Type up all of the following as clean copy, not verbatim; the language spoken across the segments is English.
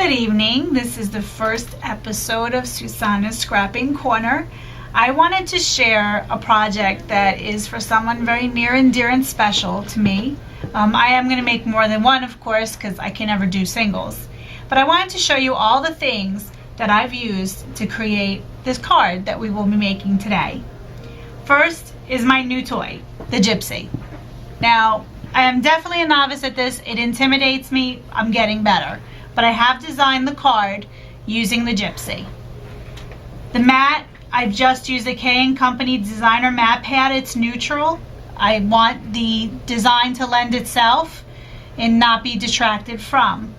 Good evening. This is the first episode of Susana's Scrapping Corner. I wanted to share a project that is for someone very near and dear and special to me. I am going to make more than one, of course, because I can never do singles. But I wanted to show you all the things that I've used to create this card that we will be making today. First is my new toy, the Gypsy. Now, I am definitely a novice at this. It intimidates me. I'm getting better. But I have designed the card using the Gypsy. The mat, I've just used a K & Company designer mat pad. It's neutral. I want the design to lend itself and not be detracted from.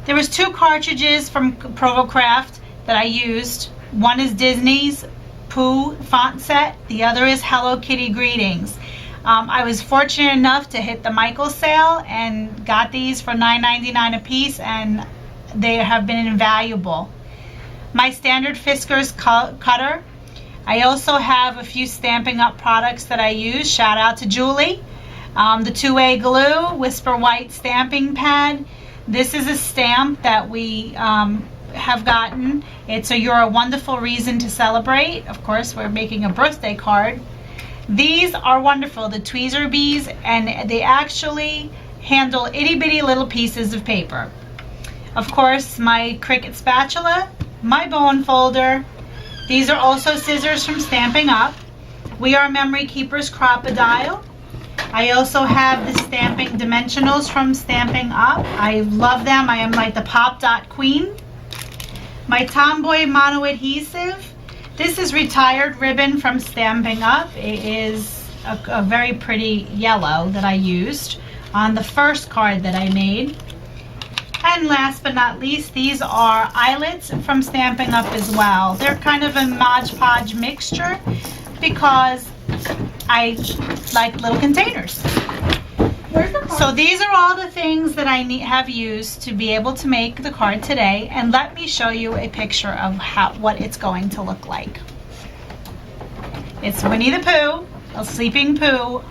There was 2 cartridges from Provocraft that I used. One is Disney's Pooh font set. The other is Hello Kitty Greetings. I was fortunate enough to hit the Michaels sale and got these for $9.99 a piece, and they have been invaluable. My standard Fiskars cutter. I also have a few Stampin' Up products that I use. Shout out to Julie. The 2A glue, Whisper White stamping pad. This is a stamp that we have gotten. It's a You're a Wonderful Reason to Celebrate. Of course, we're making a birthday card. These are wonderful, the tweezer bees, and they actually handle itty bitty little pieces of paper. Of course, my Cricut spatula, my bone folder. These are also scissors from Stampin' Up. We Are Memory Keepers Crocodile. I also have the stamping dimensionals from Stampin' Up. I love them. I am like the pop dot queen. My Tomboy mono adhesive. This is retired ribbon from Stampin' Up. It is a very pretty yellow that I used on the first card that I made. And last but not least, these are eyelets from Stampin' Up as well. They're kind of a Mod Podge mixture because I like little containers. So these are all the things that I have used to be able to make the card today, and let me show you a picture of what it's going to look like. It's Winnie the Pooh, a sleeping Pooh,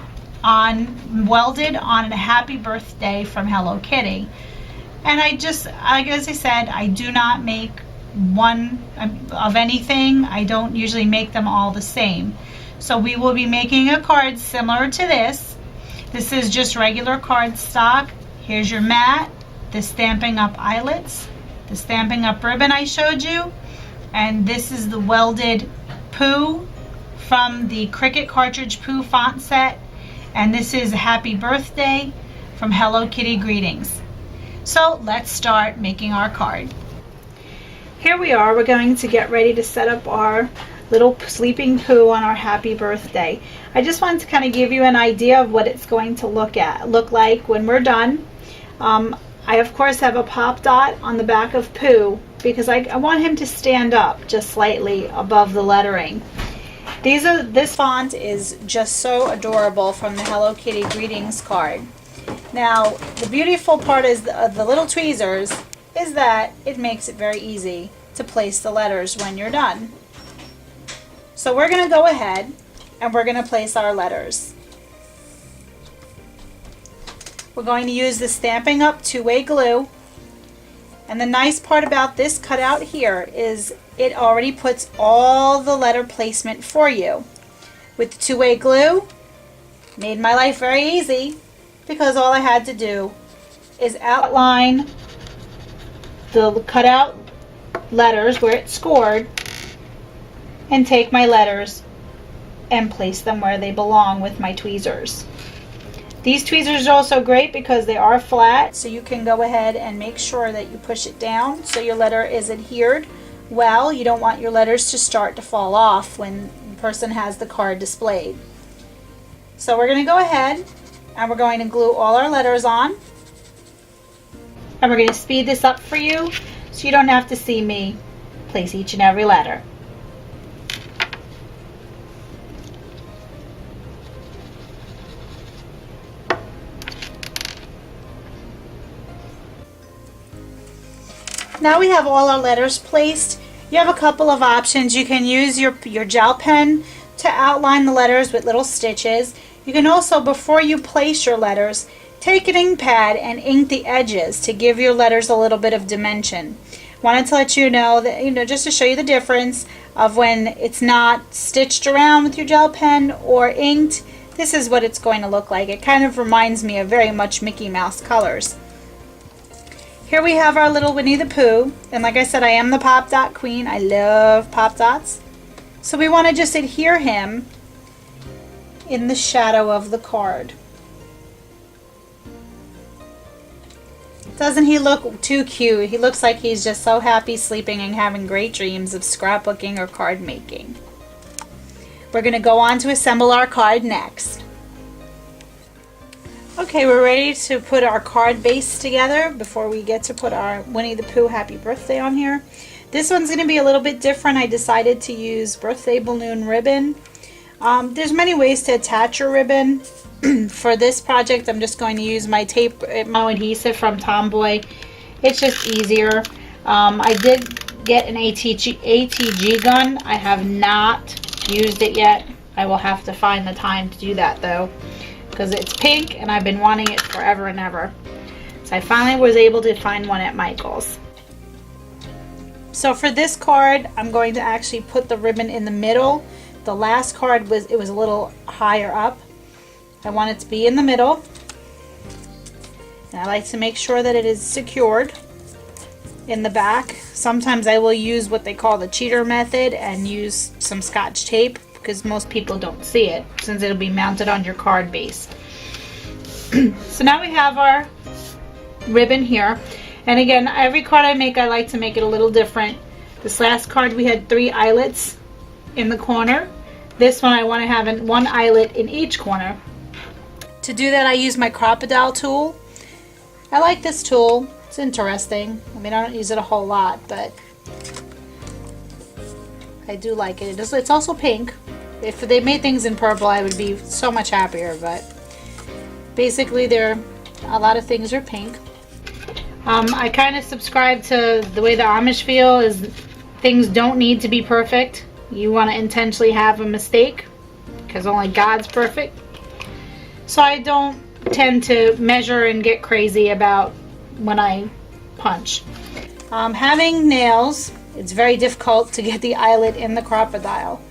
welded on a happy birthday from Hello Kitty. And as I said, I do not make one of anything. I don't usually make them all the same. So we will be making a card similar to this. This is just regular cardstock. Here's your mat, the Stampin' Up eyelets, the Stampin' Up ribbon I showed you, and this is the welded Pooh from the Cricut cartridge Pooh font set, and this is Happy Birthday from Hello Kitty Greetings. So let's start making our card. Here we are. We're going to get ready to set up our little sleeping Pooh on our happy birthday. I just wanted to kind of give you an idea of what it's going to look like when we're done. I of course have a pop dot on the back of Pooh because I want him to stand up just slightly above the lettering. This font is just so adorable from the Hello Kitty Greetings card. Now the beautiful part is the little tweezers is that it makes it very easy to place the letters when you're done. So we're going to go ahead and we're going to place our letters. We're going to use the Stampin' Up 2A glue. And the nice part about this cutout here is it already puts all the letter placement for you. With the 2A glue, made my life very easy because all I had to do is outline the cutout letters where it's scored and take my letters and place them where they belong with my tweezers. These tweezers are also great because they are flat, so you can go ahead and make sure that you push it down so your letter is adhered well. You don't want your letters to start to fall off when the person has the card displayed. So we're going to go ahead and we're going to glue all our letters on. And we're going to speed this up for you so you don't have to see me place each and every letter. Now we have all our letters placed. You have a couple of options. You can use your gel pen to outline the letters with little stitches. You can also, before you place your letters, take an ink pad and ink the edges to give your letters a little bit of dimension. Wanted to let you know that, just to show you the difference of when it's not stitched around with your gel pen or inked. This is what it's going to look like. It kind of reminds me of very much Mickey Mouse colors. Here we have our little Winnie the Pooh, and like I said, I am the Pop Dot Queen. I love Pop Dots. So we want to just adhere him in the shadow of the card. Doesn't he look too cute? He looks like he's just so happy sleeping and having great dreams of scrapbooking or card making. We're going to go on to assemble our card next. Okay, we're ready to put our card base together before we get to put our Winnie the Pooh happy birthday on here. This one's going to be a little bit different. I decided to use birthday balloon ribbon. There's many ways to attach your ribbon. For this project, I'm just going to use my tape, my adhesive from Tomboy. It's just easier. I did get an ATG gun. I have not used it yet. I will have to find the time to do that though, because it's pink and I've been wanting it forever and ever. So I finally was able to find one at Michael's. So for this card, I'm going to actually put the ribbon in the middle. The last card was a little higher up. I want it to be in the middle. And I like to make sure that it is secured in the back. Sometimes I will use what they call the cheater method and use some Scotch tape, because most people don't see it since it'll be mounted on your card base. So now we have our ribbon here, and again, every card I make, I like to make it a little different. This last card we had 3 eyelets in the corner. This one I want to have 1 eyelet in each corner. To do that, I use my Crocodile tool. I like this tool. It's interesting. I mean, I don't use it a whole lot, but I do like it. It's also pink. If they made things in purple, I would be so much happier, but basically a lot of things are pink. I kind of subscribe to the way the Amish feel, is things don't need to be perfect. You want to intentionally have a mistake, because only God's perfect. So I don't tend to measure and get crazy about when I punch. Having nails, it's very difficult to get the eyelet in the crocodile.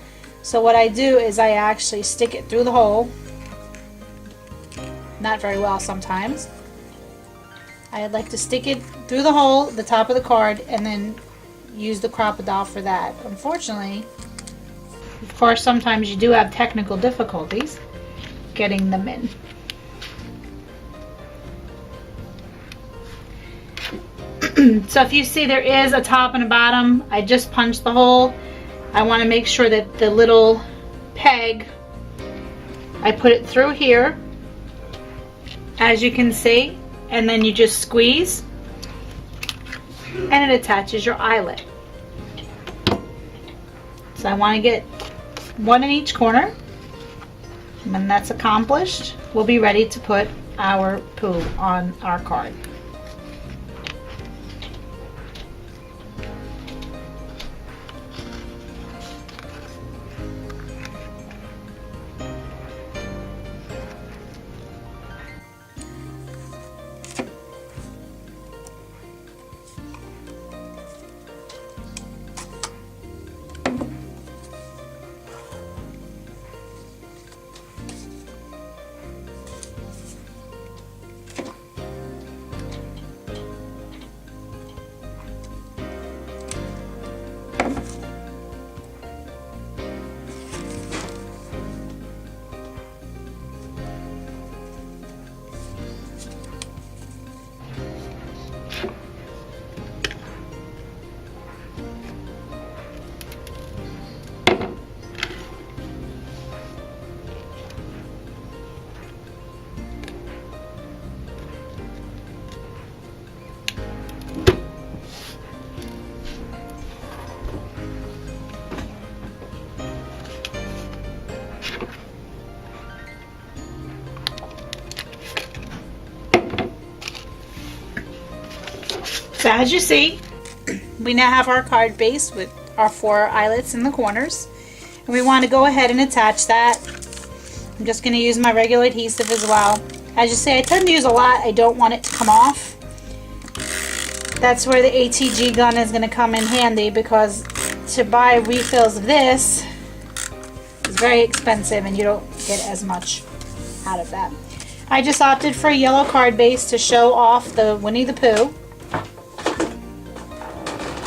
So what I do is I actually stick it through the hole. Not very well sometimes. I like to stick it through the hole, the top of the card, and then use the crocodile for that. Unfortunately, of course, sometimes you do have technical difficulties getting them in. So if you see there is a top and a bottom, I just punched the hole. I want to make sure that the little peg, I put it through here, as you can see, and then you just squeeze and it attaches your eyelet. So I want to get 1 in each corner. And when that's accomplished, we'll be ready to put our Pooh on our card. So as you see, we now have our card base with our 4 eyelets in the corners, and we want to go ahead and attach that. I'm just going to use my regular adhesive as well. As you say, I tend to use a lot. I don't want it to come off. That's where the ATG gun is going to come in handy, because to buy refills of this is very expensive and you don't get as much out of that. I just opted for a yellow card base to show off the Winnie the Pooh.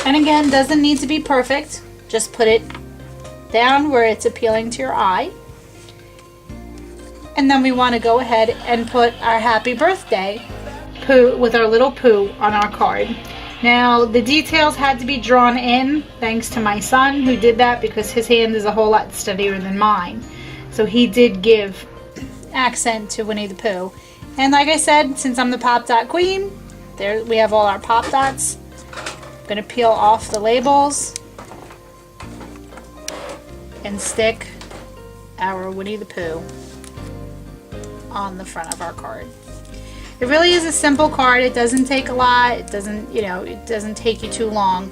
And again, doesn't need to be perfect. Just put it down where it's appealing to your eye. And then we want to go ahead and put our happy birthday Pooh with our little Pooh on our card. Now, the details had to be drawn in thanks to my son, who did that because his hand is a whole lot steadier than mine. So he did give accent to Winnie the Pooh. And like I said, since I'm the Pop Dot Queen, there we have all our Pop Dots. I'm going to peel off the labels and stick our Winnie the Pooh on the front of our card. It really is a simple card. It doesn't take a lot. It doesn't, it doesn't take you too long.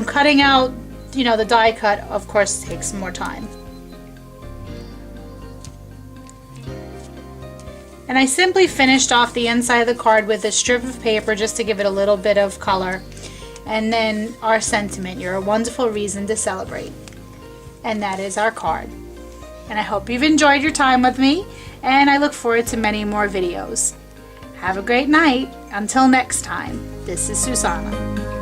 Cutting out, the die cut, of course, takes more time. And I simply finished off the inside of the card with a strip of paper just to give it a little bit of color. And then our sentiment, you're a wonderful reason to celebrate. And that is our card. And I hope you've enjoyed your time with me, and I look forward to many more videos. Have a great night. Until next time, this is Susana.